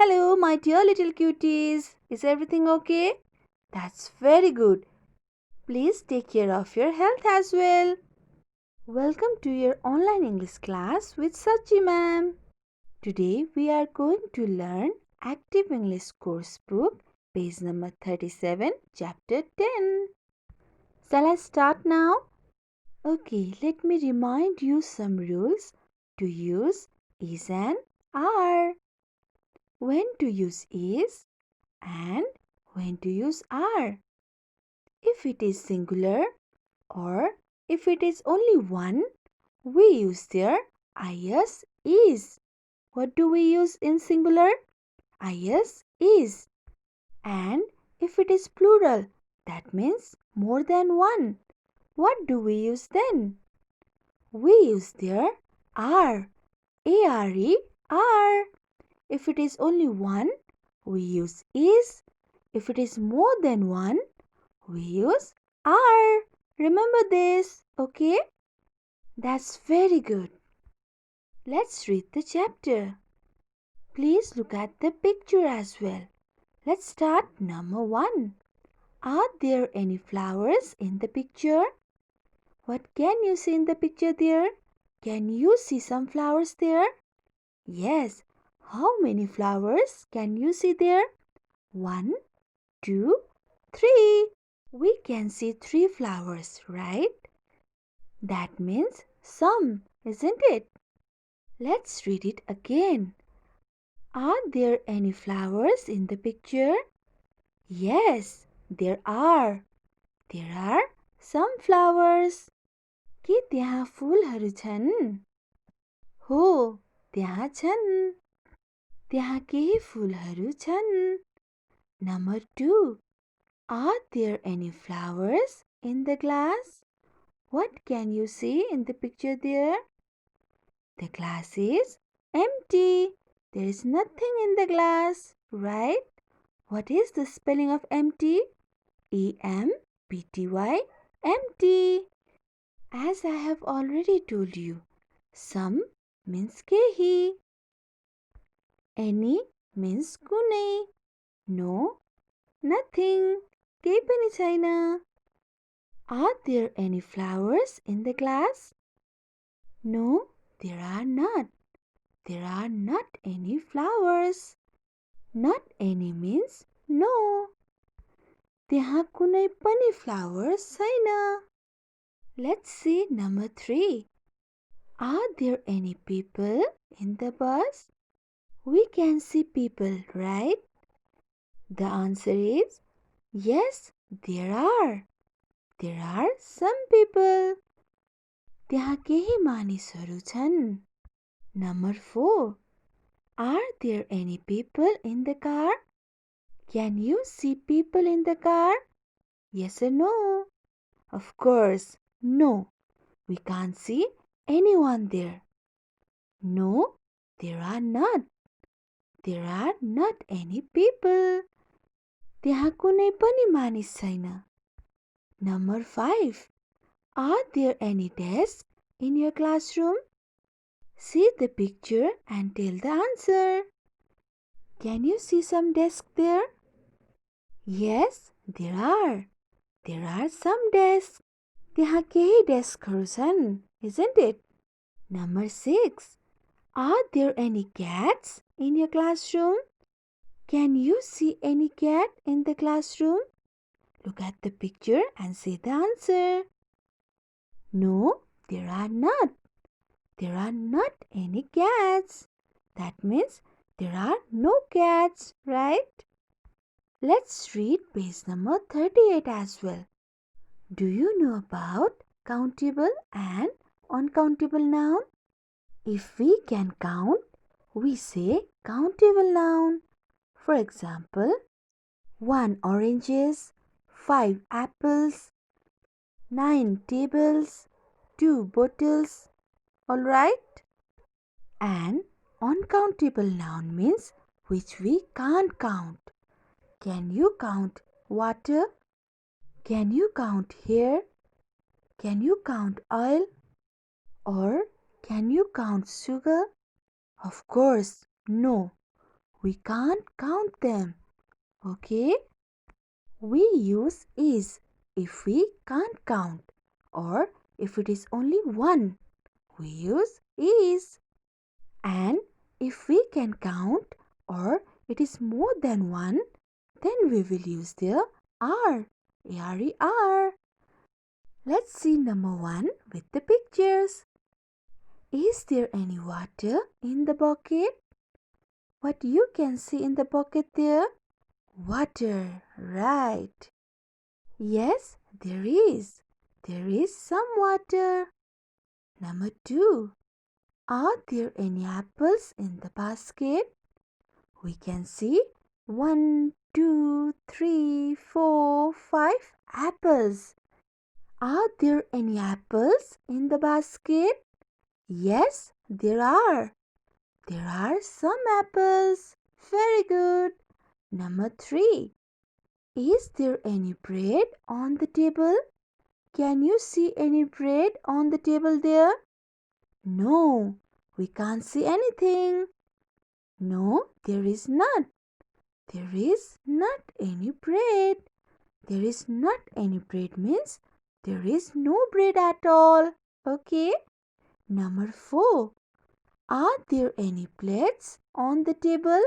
Hello, my dear little cuties. Is everything okay? That's very good. Please take care of your health as well. Welcome to your online English class with Sachi ma'am. Today we are going to learn Active English Course Book, page number 37, chapter 10. Shall I start now? Okay, let me remind you some rules to use is and are. When to use is and when to use are. If it is singular or if it is only one, we use their is. What do we use in singular? Is. And if it is plural, that means more than one. What do we use then? We use their are. A-R-E, are. If it is only one, we use is. If it is more than one, we use are. Remember this, okay? That's very good. Let's read the chapter. Please look at the picture as well. Let's start number 1. Are there any flowers in the picture? What can you see in the picture there? Can you see some flowers there? Yes. How many flowers can you see there? 1, 2, 3. We can see 3 flowers, right? That means some, isn't it? Let's read it again. Are there any flowers in the picture? Yes, there are. There are some flowers. के त्यहाँ फुलहरू छन्? हो, त्यहाँ छन्. त्यहाँ केही फुलहरू छन्. Number 2. Are there any flowers in the glass? What can you see in the picture there? The glass is empty. There is nothing in the glass, right? What is the spelling of empty? E-M-P-T-Y, empty. As I have already told you, some means kehi. Any means kunai. No, nothing. Kehi pani chaina. Are there any flowers in the glass? No, there are not. There are not any flowers. Not any means no. त्यहाँ कुनै पनि flowers छैन. Let's see number 3. Are there any people in the bus? We can see people, right? The answer is yes, there are. There are some people. त्यहाँ केही मानिसहरू छन्. Number 4. Are there any people in the car? Can you see people in the car? Yes or no? Of course, no. We can't see anyone there. No, there are not. There are not any people. त्यहाँ कुनै पनि मानिस छैन. Number 5. Are there any desks in your classroom? See the picture and tell the answer. Can you see some desks there? Yes, there are. There are some desks. त्यहाँ केही डेस्कहरू छन्, isn't it? Number 6. Are there any cats in your classroom? Can you see any cat in the classroom? Look at the picture and say the answer. No, there are not. There are not any cats. That means there are no cats, right? Let's read page number 38 as well. Do you know about countable and uncountable noun? If we can count, we say countable noun. For example, 1 oranges, 5 apples, 9 tables, 2 bottles. Alright? And uncountable noun means which we can't count. Can you count water? Can you count hair? Can you count oil? Or can you count sugar? Of course, no. we can't count them. Okay? We use is if we can't count, or if it is only one, we use is. And if we can count, or it is more than one, then we will use the are. A-R-E-R. Let's see number 1 with the pictures. Is there any water in the bucket? What you can see in the bucket there? Water, right. Yes, there is. There is some water. Number 2. Are there any apples in the basket? We can see 1, 2, 3, 4, 5 apples. Are there any apples in the basket? Yes, there are. There are some apples. Very good. Number 3. Is there any bread on the table? Can you see any bread on the table there? No, we can't see anything. No, there is not. There is not any bread. There is not any bread means there is no bread at all. Okay. Number 4. Are there any plates on the table?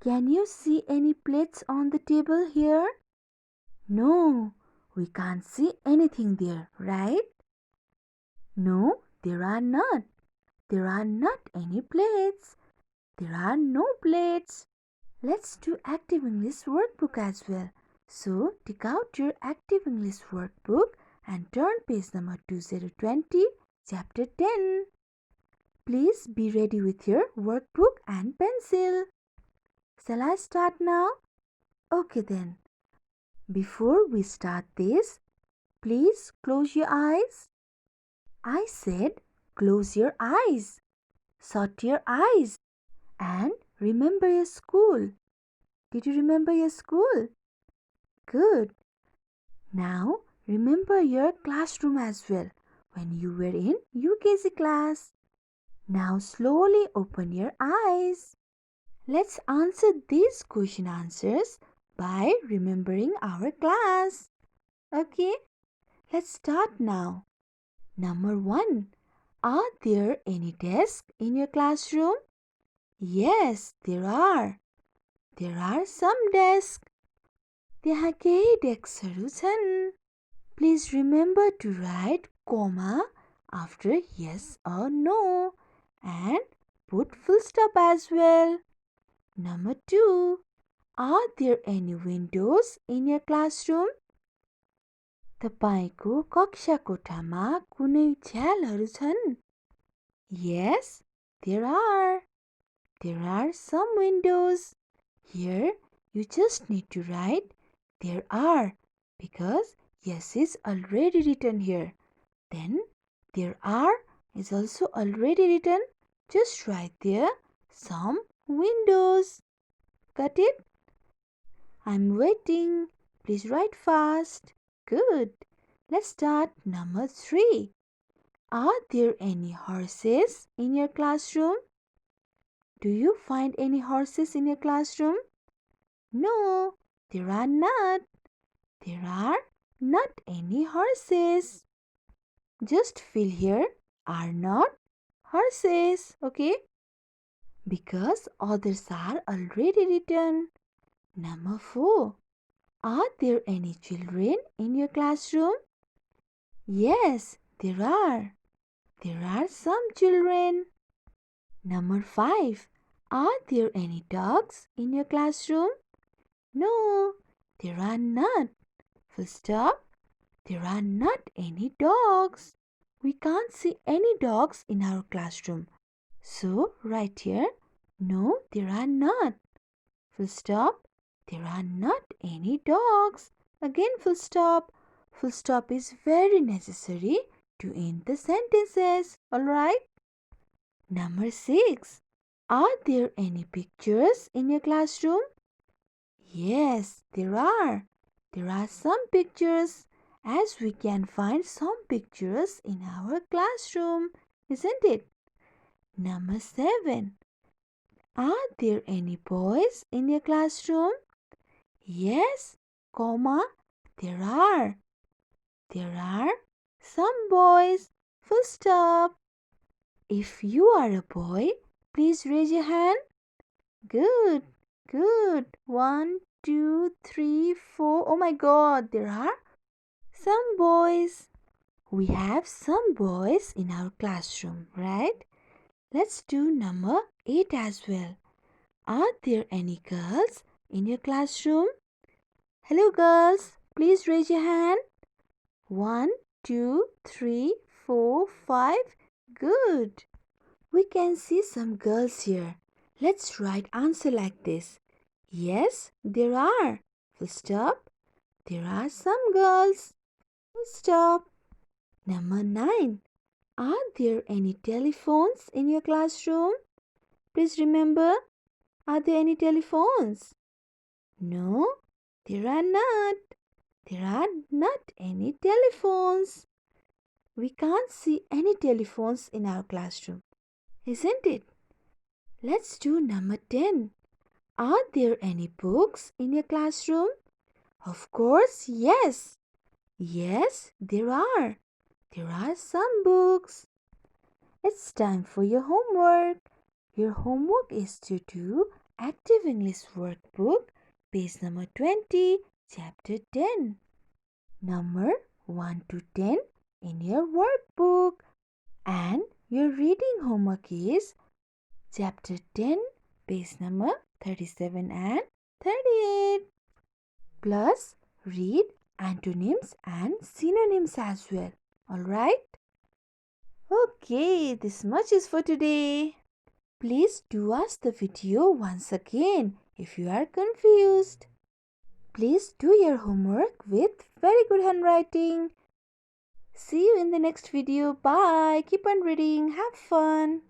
Can you see any plates on the table here? No, we can't see anything there, right? No, there are not. There are not any plates. There are no plates. Let's do Active English workbook as well. So, take out your Active English workbook and turn page number 2020, chapter 10. Please be ready with your workbook and pencil. Shall I start now? Okay then. Before we start this, please close your eyes. I said close your eyes. Shut your eyes. And remember your school. Did you remember your school? Good. Now remember your classroom as well when you were in UKG class. Now slowly open your eyes. Let's answer these question answers by remembering our class. Okay, let's start now. Number 1. Are there any desks in your classroom? Yes, there are. There are some desks. त्यहाँ केही डेस्कहरू छन्. Please remember to write comma after yes or no and put full stop as well. Number 2. Are there any windows in your classroom? तपाईको कक्षा कोठामा कुनै झ्यालहरू छन्? Yes, there are. There are some windows. Here you just need to write there are because yes is already written here. Then there are is also already written. Just write there some windows. Got it? I'm waiting. Please write fast. Good. Let's start number 3. Are there any horses in your classroom? Do you find any horses in your classroom? No, there are not. There are not any horses. Just fill here are not horses, okay? Because others are already written. Number 4. Are there any children in your classroom? Yes, there are. There are some children. Number 5. Are there any dogs in your classroom? No, there are not. Full stop. There are not any dogs. We can't see any dogs in our classroom. So, right here, no, there are not. Full stop. There are not any dogs. Again, full stop. Full stop is very necessary to end the sentences. Alright? Number 6. Are there any pictures in your classroom? Yes, there are. There are some pictures, as we can find some pictures in our classroom, isn't it? Number 7. Are there any boys in your classroom? Yes, comma, there are. There are some boys. Full stop. If you are a boy, please raise your hand. Good, good. 1, 2, 3, 4. Oh my God, there are some boys. We have some boys in our classroom, right? Let's do number 8 as well. Are there any girls in your classroom? Hello, girls. Please raise your hand. 1, 2, 3, 4, 5. Good. We can see some girls here. Let's write answer like this. Yes, there are. Full stop. There are some girls. Full stop. Number 9. Are there any telephones in your classroom? Please remember, are there any telephones? No, there are not. There are not any telephones. We can't see any telephones in our classroom, isn't it? Let's do number 10. Are there any books in your classroom? Of course, yes. Yes, there are. There are some books. It's time for your homework. Your homework is to do Active English Workbook, page number 20, chapter 10. Number 1 to 10 in your workbook. And your reading homework is chapter 10, page number 37 and 38. Plus, read antonyms and synonyms as well. Alright? Okay, this much is for today. Please do watch the video once again if you are confused. Please do your homework with very good handwriting. See you in the next video. Bye. Keep on reading. Have fun.